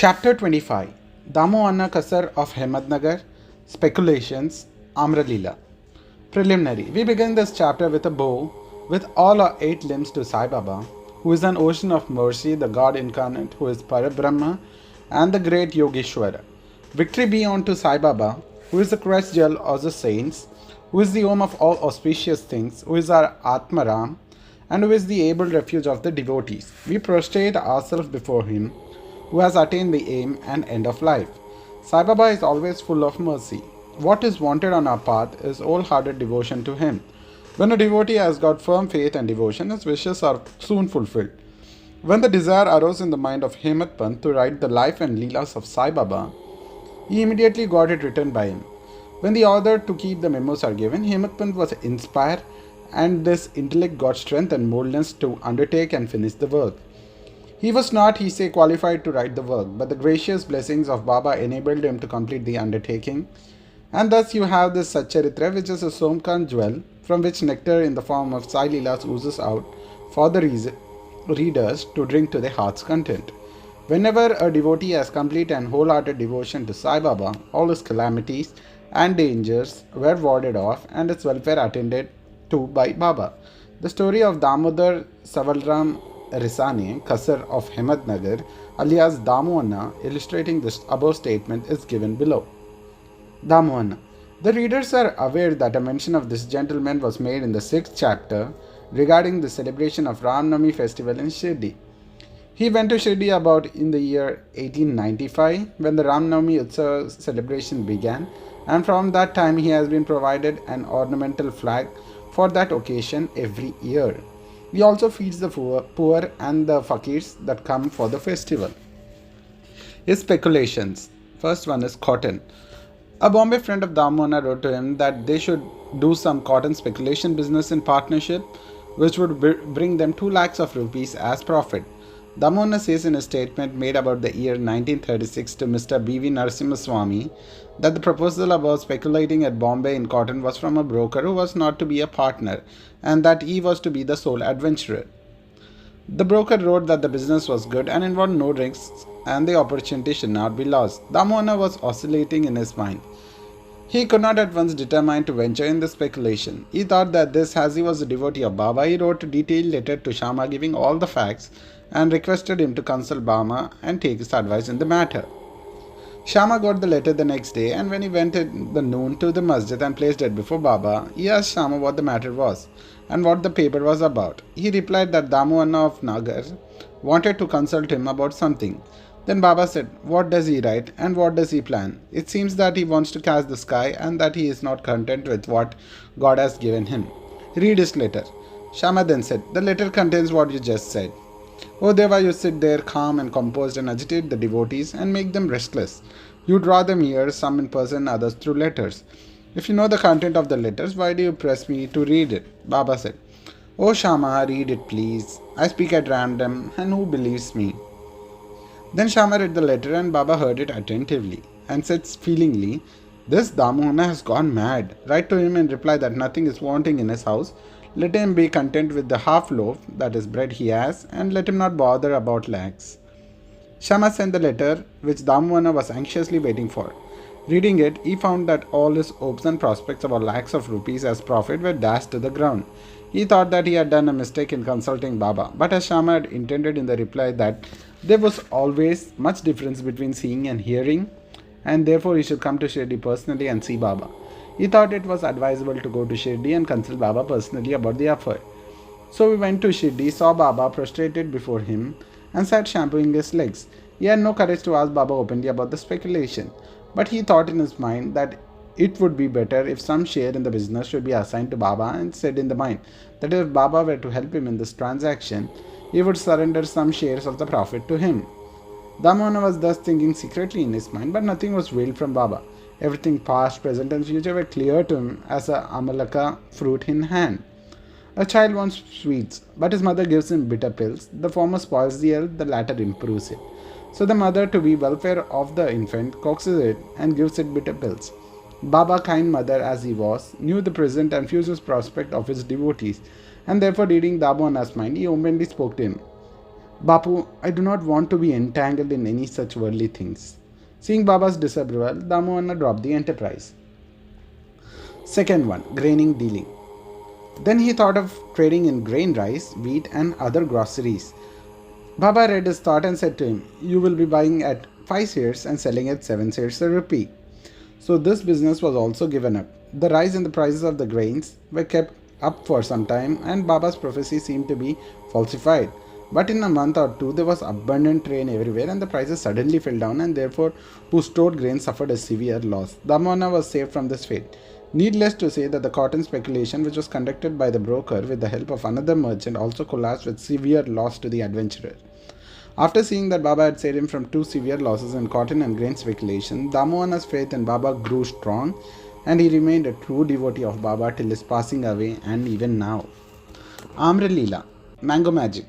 Chapter 25 Damu Anna Kasar of Hemadnagar Speculations Amralila. Preliminary. We begin this chapter with a bow with all our 8 limbs to Sai Baba, who is an ocean of mercy, the God incarnate, who is Parabrahma, and the great Yogeshwara. Victory be unto Sai Baba, who is the crest jewel of the saints, who is the home of all auspicious things, who is our Atmaram, and who is the able refuge of the devotees. We prostrate ourselves before him, who has attained the aim and end of life. Sai Baba is always full of mercy. What is wanted on our path is wholehearted devotion to him. When a devotee has got firm faith and devotion, his wishes are soon fulfilled. When the desire arose in the mind of Hemadpant to write the life and leelas of Sai Baba, he immediately got it written by him. When the order to keep the memos are given, Hemadpant was inspired, and this intellect got strength and boldness to undertake and finish the work. He was not, he say, qualified to write the work, but the gracious blessings of Baba enabled him to complete the undertaking. And thus you have this Satcharitra, which is a Somkan jewel, from which nectar in the form of Sai Leelas oozes out for the readers to drink to their heart's content. Whenever a devotee has complete and wholehearted devotion to Sai Baba, all his calamities and dangers were warded off and his welfare attended to by Baba. The story of Damodar Savalram Risane, Kasar of Hemadnagar, alias Damu Anna, illustrating this above statement, is given below. Damu Anna. The readers are aware that a mention of this gentleman was made in the 6th chapter regarding the celebration of Ram Navami festival in Shirdi. He went to Shirdi about in the year 1895 when the Ram Navami Utsav celebration began, and from that time he has been provided an ornamental flag for that occasion every year. He also feeds the poor and the fakirs that come for the festival. His speculations. First one is cotton. A Bombay friend of Damu Anna wrote to him that they should do some cotton speculation business in partnership, which would bring them 2 lakhs of rupees as profit. Damu Anna says in a statement made about the year 1936 to Mr. B.V. Narasimhaswamy that the proposal about speculating at Bombay in cotton was from a broker who was not to be a partner, and that he was to be the sole adventurer. The broker wrote that the business was good and involved no risks and the opportunity should not be lost. Damu Anna was oscillating in his mind. He could not at once determine to venture in the speculation. He thought that this, as he was a devotee of Baba, he wrote a detailed letter to Shama giving all the facts and requested him to consult Baba and take his advice in the matter. Shama got the letter the next day, and when he went at the noon to the masjid and placed it before Baba, he asked Shama what the matter was and what the paper was about. He replied that Damu Anna of Nagar wanted to consult him about something. Then Baba said, "What does he write and what does he plan? It seems that he wants to catch the sky and that he is not content with what God has given him. Read his letter." Shama then said, "The letter contains what you just said. O Deva, you sit there calm and composed and agitate the devotees and make them restless. You draw them here, some in person, others through letters. If you know the content of the letters, why do you press me to read it?" Baba said, "O Shama, read it please. I speak at random, and who believes me?" Then Shama read the letter and Baba heard it attentively and said feelingly, "This Damu Anna has gone mad. Write to him and reply that nothing is wanting in his house. Let him be content with the half loaf, that is bread he has, and let him not bother about lakhs." Shama sent the letter, which Damu Anna was anxiously waiting for. Reading it, he found that all his hopes and prospects about lakhs of rupees as profit were dashed to the ground. He thought that he had done a mistake in consulting Baba, but as Shama had intended in the reply that there was always much difference between seeing and hearing, and therefore he should come to Shirdi personally and see Baba. He thought it was advisable to go to Shirdi and consult Baba personally about the affair. So he went to Shirdi, saw Baba prostrated before him, and sat shampooing his legs. He had no courage to ask Baba openly about the speculation, but he thought in his mind that it would be better if some share in the business should be assigned to Baba, and said in the mind that if Baba were to help him in this transaction, he would surrender some shares of the profit to him. Damu Anna was thus thinking secretly in his mind, but nothing was veiled from Baba. Everything past, present and future were clear to him as a amalaka fruit in hand. A child wants sweets, but his mother gives him bitter pills. The former spoils the health, the latter improves it. So the mother, to be welfare of the infant, coaxes it and gives it bitter pills. Baba, kind mother as he was, knew the present and future prospect of his devotees, and therefore reading Damu Anna's mind, he openly spoke to him. Bapu, I do not want to be entangled in any such worldly things. Seeing Baba's disapproval, Damu Anna dropped the enterprise. Second one, graining dealing. Then he thought of trading in grain, rice, wheat, and other groceries. Baba read his thought and said to him, "You will be buying at 5 shares and selling at 7 shares a rupee." So this business was also given up. The rise in the prices of the grains were kept up for some time, and Baba's prophecy seemed to be falsified. But in a month or two, there was abundant rain everywhere, and the prices suddenly fell down, and therefore, who stored grain suffered a severe loss. Damona was saved from this fate. Needless to say that the cotton speculation, which was conducted by the broker with the help of another merchant, also collapsed with severe loss to the adventurer. After seeing that Baba had saved him from two severe losses in cotton and grain speculation, Damohana's faith in Baba grew strong, and he remained a true devotee of Baba till his passing away and even now. Amra Leela, Mango Magic.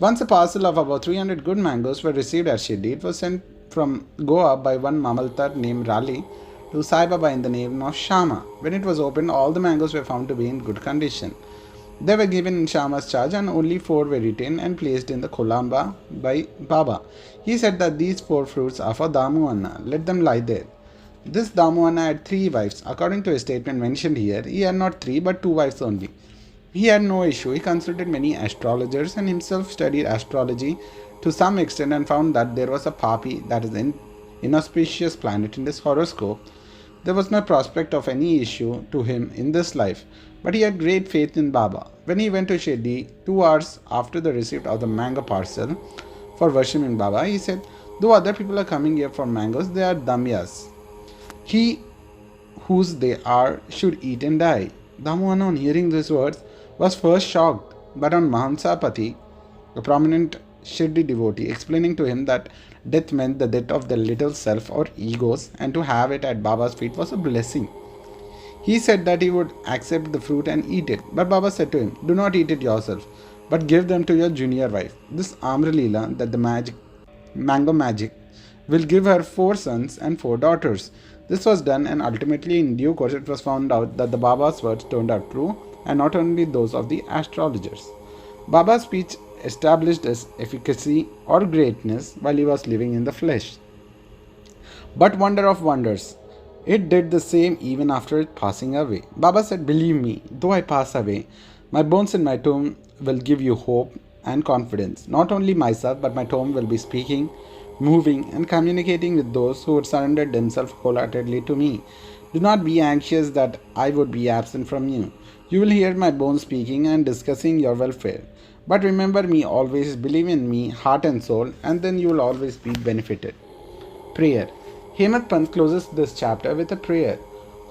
Once a parcel of about 300 good mangoes were received at Shirdi. It was sent from Goa by one Mamaltar named Raleigh to Sai Baba in the name of Shama. When it was opened, all the mangoes were found to be in good condition. They were given in Shama's charge, and only 4 were retained and placed in the Kolamba by Baba. He said that these 4 fruits are for Damu Anna. Let them lie there. This Damu Anna had 3 wives. According to a statement mentioned here, he had not 3 but 2 wives only. He had no issue. He consulted many astrologers and himself studied astrology to some extent and found that there was a Papi, that is an inauspicious planet in his horoscope. There was no prospect of any issue to him in this life, but he had great faith in Baba. When he went to Shirdi 2 hours after the receipt of the mango parcel for worshipping Baba, he said, "Though other people are coming here for mangoes, they are damyas. He whose they are should eat and die." Damohana, on hearing these words, was first shocked, but on Mahansapati, a prominent Shirdi devotee, explaining to him that death meant the death of the little self or egos, and to have it at Baba's feet was a blessing. He said that he would accept the fruit and eat it, but Baba said to him, "Do not eat it yourself, but give them to your junior wife." This Amra Leela, that the mango magic, will give her 4 sons and 4 daughters. This was done, and ultimately in due course it was found out that the Baba's words turned out true, and not only those of the astrologers. Baba's speech established his efficacy or greatness while he was living in the flesh. But wonder of wonders, it did the same even after it passing away. Baba said, "Believe me, though I pass away, my bones in my tomb will give you hope and confidence. Not only myself, but my tomb will be speaking, moving, and communicating with those who would surrender themselves wholeheartedly to me. Do not be anxious that I would be absent from you. You will hear my bones speaking and discussing your welfare. But remember me always, believe in me, heart and soul, and then you will always be benefited." Prayer. Hemadpant closes this chapter with a prayer.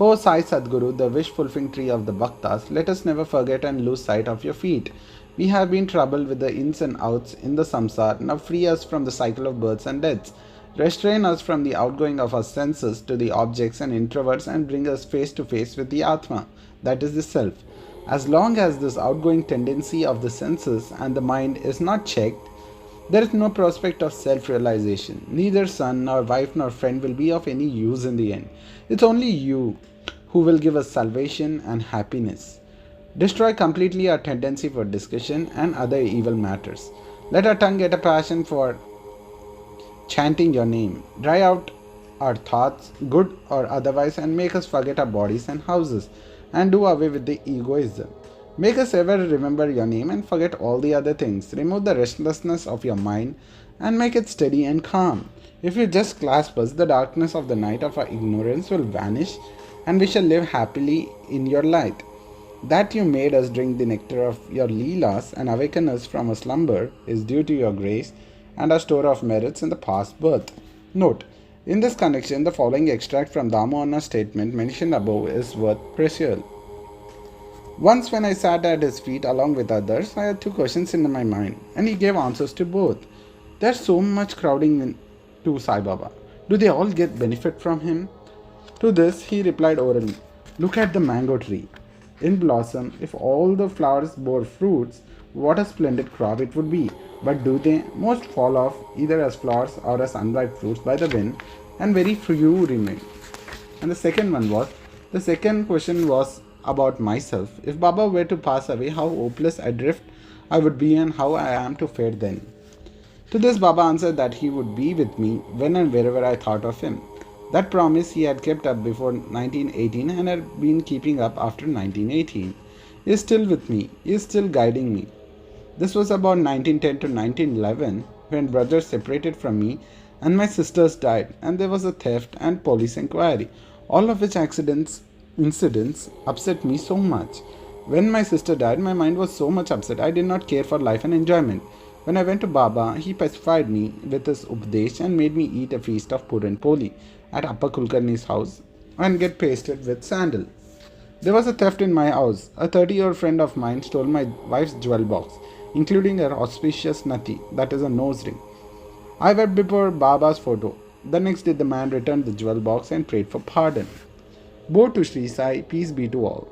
"O Sai Sadguru, the wish-fulfilling tree of the Bhaktas, let us never forget and lose sight of your feet. We have been troubled with the ins and outs in the samsara. Now free us from the cycle of births and deaths. Restrain us from the outgoing of our senses to the objects and introverts, and bring us face to face with the Atma, that is the Self. As long as this outgoing tendency of the senses and the mind is not checked, there is no prospect of self-realization. Neither son, nor wife, nor friend will be of any use in the end. It's only you who will give us salvation and happiness. Destroy completely our tendency for discussion and other evil matters. Let our tongue get a passion for chanting your name. Dry out our thoughts, good or otherwise, and make us forget our bodies and houses, and do away with the egoism. Make us ever remember your name and forget all the other things. Remove the restlessness of your mind and make it steady and calm. If you just clasp us, the darkness of the night of our ignorance will vanish, and we shall live happily in your light. That you made us drink the nectar of your Leelas and awaken us from a slumber is due to your grace and our store of merits in the past birth. Note: in this connection, the following extract from Damohana's statement mentioned above is worth perusal. "Once when I sat at his feet along with others, I had 2 questions in my mind, and he gave answers to both. There's so much crowding to Sai Baba. Do they all get benefit from him?" To this he replied orally, "Look at the mango tree. In blossom, if all the flowers bore fruits, what a splendid crop it would be. But do they? Most fall off, either as flowers or as unripe fruits by the wind, and very few remain." And the second question was about myself. If Baba were to pass away, how hopeless adrift I would be and how I am to fare then. To this Baba answered that he would be with me when and wherever I thought of him. That promise he had kept up before 1918 and had been keeping up after 1918. He is still with me, he is still guiding me. This was about 1910 to 1911 when brothers separated from me and my sisters died, and there was a theft and police inquiry, all of which incidents upset me so much. When my sister died, my mind was so much upset I did not care for life and enjoyment. When I went to Baba, he pacified me with his Upadesh and made me eat a feast of Puran Poli at Appa Kulkarni's house and get pasted with sandal. There was a theft in my house. A 30-year friend of mine stole my wife's jewel box, including her auspicious nati, that is a nose ring. I wept before Baba's photo. The next day the man returned the jewel box and prayed for pardon. Bo to Sri Sai, peace be to all.